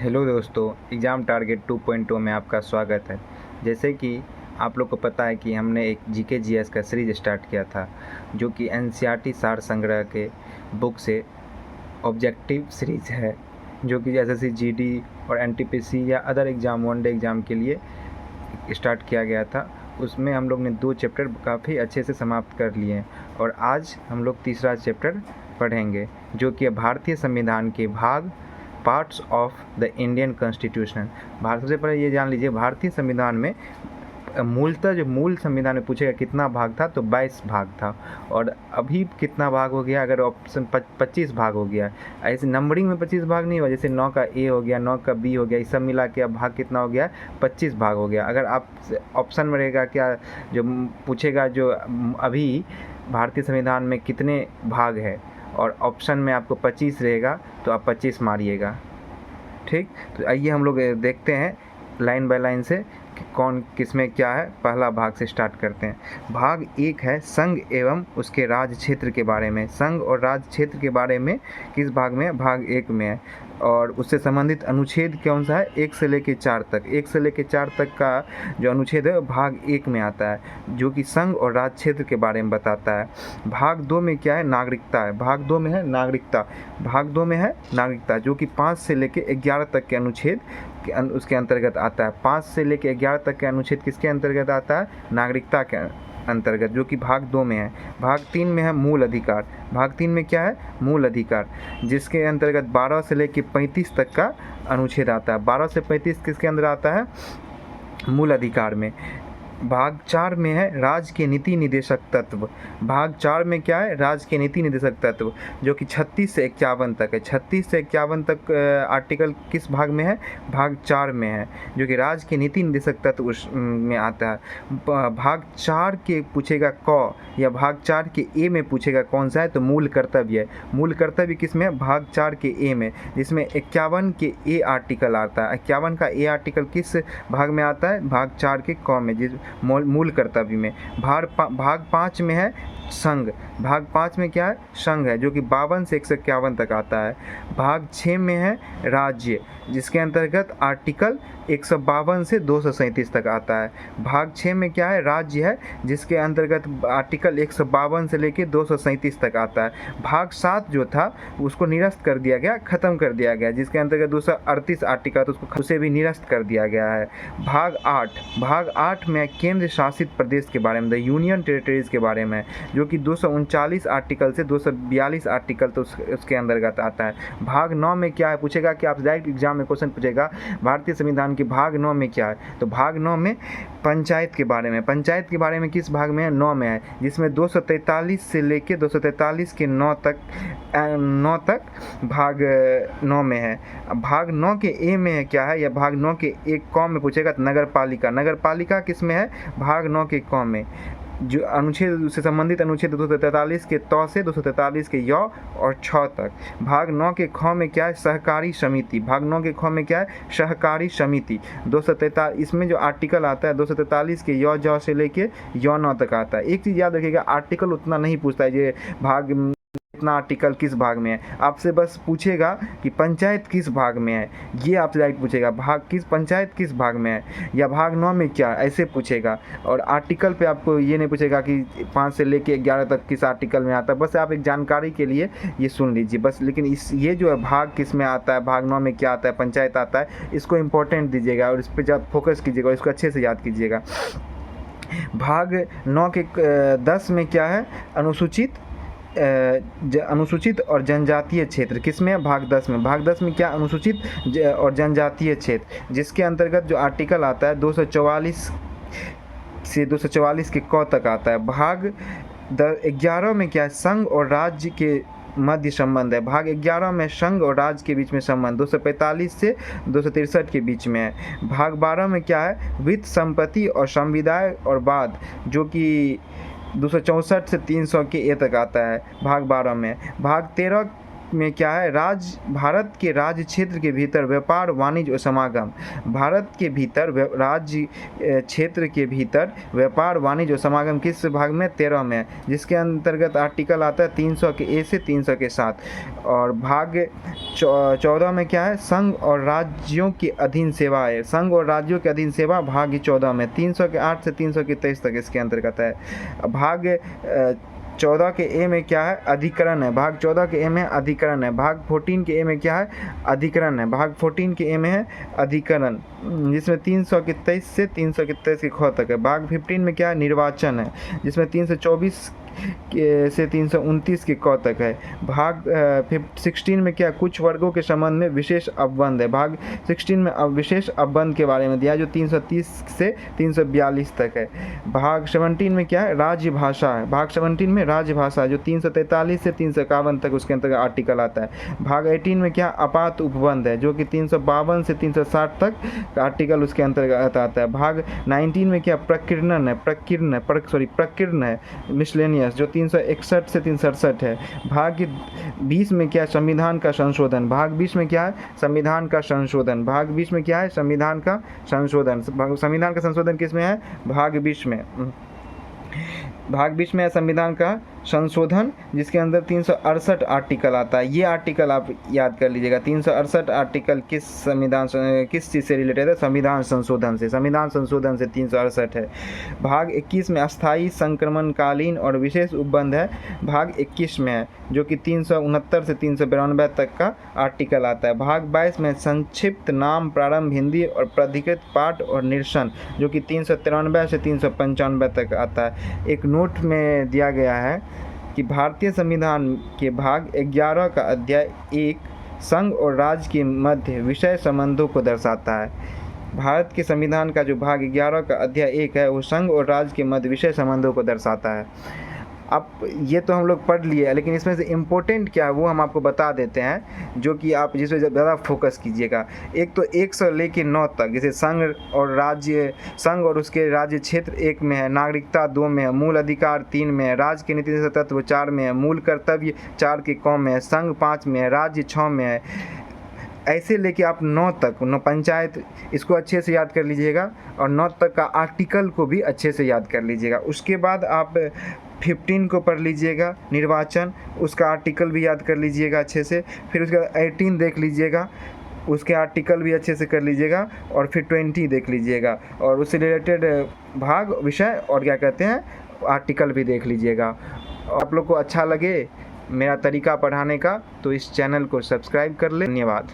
Hello दोस्तों, exam target 2.0 में आपका स्वागत है। जैसे कि आप लोग को पता है कि हमने एक जीके जीएस का सीरीज़ स्टार्ट किया था, जो कि एनसीईआरटी सार संग्रह के बुक से ऑब्जेक्टिव सीरीज़ है, जो कि एसएससी जीडी और एनटीपीसी या अदर एग्ज़ाम वनडे एग्ज़ाम के लिए स्टार्ट किया गया था। उसमें हम लोग ने 2 चैप्टर काफ़ी अच्छे से समाप्त कर लिए हैं और आज हम लोग तीसरा चैप्टर पढ़ेंगे, जो कि भारतीय संविधान के भाग parts of the Indian constitution. सबसे पहले ये जान लीजिए, भारतीय संविधान में मूलतः जो मूल संविधान में पूछेगा कितना भाग था, तो 22 भाग था और अभी कितना भाग हो गया, अगर ऑप्शन 25 भाग हो गया। ऐसे नंबरिंग में 25 भाग नहीं हुआ, जैसे 9 का ए हो गया, 9 का बी हो गया, ये सब मिला के अब भाग कितना हो गया, 25 भाग हो गया। अगर आप ऑप्शन में रहेगा क्या, जो पूछेगा जो अभी भारतीय संविधान में कितने भाग है और ऑप्शन में आपको 25 रहेगा, तो आप 25 मारिएगा। ठीक, तो आइए हम लोग देखते हैं लाइन बाय लाइन से कि कौन किसमें क्या है। पहला भाग से स्टार्ट करते हैं। भाग 1 है संघ एवं उसके राज्य क्षेत्र के बारे में। संघ और राज्य क्षेत्र के बारे में किस भाग में है? भाग 1 में है। और उससे संबंधित अनुच्छेद कौन सा है? 1 से लेकर 4 तक। 1 से लेकर 4 तक का जो अनुच्छेद है भाग 1 में आता है, जो कि संघ और राज्य क्षेत्र के बारे में बताता है। भाग 2 में क्या है? नागरिकता है। भाग 2 में है नागरिकता। भाग 2 में है नागरिकता, जो कि 5 से लेकर 11 तक के अनुच्छेद उसके अंतर्गत आता है। 5 से लेकर 11 तक के अनुच्छेद किसके अंतर्गत आता है? नागरिकता के अंतर्गत, जो कि भाग 2 में है। भाग 3 में है मूल अधिकार। भाग 3 में क्या है? मूल अधिकार, जिसके अंतर्गत 12 से लेकर 35 तक का अनुच्छेद आता है। 12 से 35 किसके अंदर आता है? मूल अधिकार में। भाग 4 में है राज्य के नीति निदेशक तत्व। भाग 4 में क्या है? राज्य के नीति निदेशक तत्व, जो कि 36 से 51 तक है। 36 से 51 तक आर्टिकल किस भाग में है? भाग 4 में है, जो कि राज्य के नीति निदेशक तत्व उसमें आता है। भाग 4 के पूछेगा क, या भाग 4 के ए में पूछेगा कौन सा है, तो मूल कर्तव्य है। मूल कर्तव्य किस में है? भाग 4 के ए में, जिसमें 51 के ए आर्टिकल आता है। 51 का ए आर्टिकल किस भाग में आता है? भाग 4 के क में, जिस मूल कर्तव्य में। भाग 5 में है संघ। भाग 5 में क्या है? संघ है, जो कि 52 से 151 तक आता है। भाग 6 में है राज्य, जिसके अंतर्गत आर्टिकल 152 से 237 तक आता है। भाग 6 में क्या है? राज्य है, जिसके अंतर्गत आर्टिकल 152 से लेकर 237 तक आता है। भाग 7 जो था उसको निरस्त कर दिया गया, ख़त्म कर दिया गया, जिसके अंतर्गत 238 आर्टिकल, तो उसे भी निरस्त कर दिया गया है। भाग 8 में केंद्र शासित प्रदेश के बारे में, द यूनियन टेरिटरीज के बारे में, जो कि 239 आर्टिकल से 242 आर्टिकल तो उसके अंतर्गत आता है। भाग 9 में क्या है? पूछेगा कि आप डायरेक्ट एग्जाम में क्वेश्चन पूछेगा भारतीय संविधान के भाग 9 में क्या है, तो भाग 9 में पंचायत के बारे में। पंचायत के बारे में किस भाग में है? 9 में है, जिसमें 243 से लेकर 243 के 9 तक भाग 9 में है। भाग 9 के ए में क्या है, या भाग 9 के एक क में पूछेगा तो नगर पालिका किस में है? भाग 9 के क में। जो अनुच्छेद से संबंधित अनुच्छेद 243 के त से 243 के य और छ तक। भाग 9 के ख में क्या है? सहकारी समिति। भाग 9 के ख में क्या है? सहकारी समिति। 243 इसमें जो आर्टिकल आता है 243 के य ज से लेके य न तक आता है। एक चीज़ याद रखिएगा, आर्टिकल उतना नहीं पूछता है ये भाग इतना आर्टिकल किस भाग में है। आपसे बस पूछेगा कि पंचायत किस भाग में है, ये आपसे डायरेक्ट पूछेगा पंचायत किस भाग में है, या भाग 9 में क्या, ऐसे पूछेगा। और आर्टिकल पे आपको ये नहीं पूछेगा कि 5 से लेके 11 तक किस आर्टिकल में आता है। बस आप एक जानकारी के लिए ये सुन लीजिए बस। लेकिन ये जो है भाग किस में आता है, भाग 9 में क्या आता है, पंचायत आता है, इसको इम्पोर्टेंट दीजिएगा और इस पर जब फोकस कीजिएगा और इसको अच्छे से याद कीजिएगा। भाग 9 के 10 में क्या है? अनुसूचित और जनजातीय क्षेत्र। किसमें? भाग 10 में। भाग 10 में क्या? अनुसूचित और जनजातीय क्षेत्र, जिसके अंतर्गत जो आर्टिकल आता है 244 से 244 के क तक आता है। भाग 11 में क्या है? संघ और राज्य के मध्य संबंध है। भाग 11 में संघ और राज्य के बीच में संबंध 245 से 263 के बीच में है। भाग 12 में क्या है? वित्त, संपत्ति और संविदाय और बाद, जो कि 264 से 300 के ए तक आता है भाग 12 में। भाग 13 में क्या है, भारत के राज्य क्षेत्र के भीतर व्यापार वाणिज्य और समागम। भारत के भीतर राज्य क्षेत्र के भीतर व्यापार वाणिज्य और समागम किस भाग में, 13 में, जिसके अंतर्गत आर्टिकल आता है 300 के ए से 300 के 7। और भाग 14 में क्या है, संघ और राज्यों के अधीन सेवा है। संघ और राज्यों के अधीन सेवा भाग 14 में 300 के 8 से 300 के 23 तक इसके अंतर्गत है। भाग 14 के ए में क्या है, अधिकरण है। भाग 14 के ए में अधिकरण है। भाग 14 के ए में क्या है, अधिकरण है। भाग 14 के ए में है अधिकरण, जिसमें 300 के 23 से 300 के 23 के ख तक है। भाग 15 में क्या है, निर्वाचन है, जिसमें 324 से 329 के क तक है। भाग 16 में क्या, कुछ वर्गों के संबंध में विशेष अपबंध है। भाग 16 में विशेष अपबंध के बारे में दिया, जो 330 से 342 तक है। भाग 17 में क्या है, राज्य भाषा है। भाग 17 में राज्य भाषा, जो 343 से 351 तक उसके अंतर्गत आर्टिकल आता है। भाग 18 में क्या, आपात उपबंध है, जो कि 352 से 360 तक आर्टिकल उसके अंतर्गत आता है। भाग 19 में क्या, प्रकीर्णन है, प्रकीर्ण है, मिसलेनियस, जो 361 से 367 है। भाग 20 में क्या, संविधान का संशोधन। भाग 20 में क्या है, संविधान का संशोधन। भाग 20 में क्या है, संविधान का संशोधन। संविधान का संशोधन किस में है, भाग 20 में। भाग 20 में है संविधान का संशोधन, जिसके अंदर 368 आर्टिकल आता है। ये आर्टिकल आप याद कर लीजिएगा। 368 आर्टिकल किस चीज़ से रिलेटेड है, संविधान संशोधन से। संविधान संशोधन से 368 है। भाग 21 में अस्थायी संक्रमणकालीन और विशेष उपबंध है, भाग 21 में है, जो कि 369 से 392 तक का आर्टिकल आता है। भाग 22 में संक्षिप्त नाम, प्रारंभ, हिंदी और प्राधिकृत पाठ और निरसन, जो कि 393 से 395 तक आता है। एक नोट में दिया गया है कि भारतीय संविधान के भाग 11 का अध्याय 1 संघ और राज्य के मध्य विषय संबंधों को दर्शाता है। भारत के संविधान का जो भाग 11 का अध्याय 1 है, वो संघ और राज्य के मध्य विषय संबंधों को दर्शाता है। अब ये तो हम लोग पढ़ लिए, लेकिन इसमें से इम्पोर्टेंट क्या है वो हम आपको बता देते हैं, जो कि आप जिस पे ज़्यादा फोकस कीजिएगा। एक तो 1 से लेकर 9 तक, जैसे संघ और उसके राज्य क्षेत्र 1 में है, नागरिकता 2 में है, मूल अधिकार 3 में है, राज्य के नीति तत्व 4 में है, मूल कर्तव्य 4 के क में है, संघ 5 में है, राज्य 6 में है। ऐसे लेके आप 9 तक, पंचायत, इसको अच्छे से याद कर लीजिएगा, और 9 तक का आर्टिकल को भी अच्छे से याद कर लीजिएगा। उसके बाद आप 15 को पढ़ लीजिएगा, निर्वाचन, उसका आर्टिकल भी याद कर लीजिएगा अच्छे से। फिर उसके बाद 18 देख लीजिएगा, उसके आर्टिकल भी अच्छे से कर लीजिएगा। और फिर 20 देख लीजिएगा, और उससे रिलेटेड भाग, विषय और क्या कहते हैं, आर्टिकल भी देख लीजिएगा। आप लोग को अच्छा लगे मेरा तरीका पढ़ाने का, तो इस चैनल को सब्सक्राइब कर ले। धन्यवाद।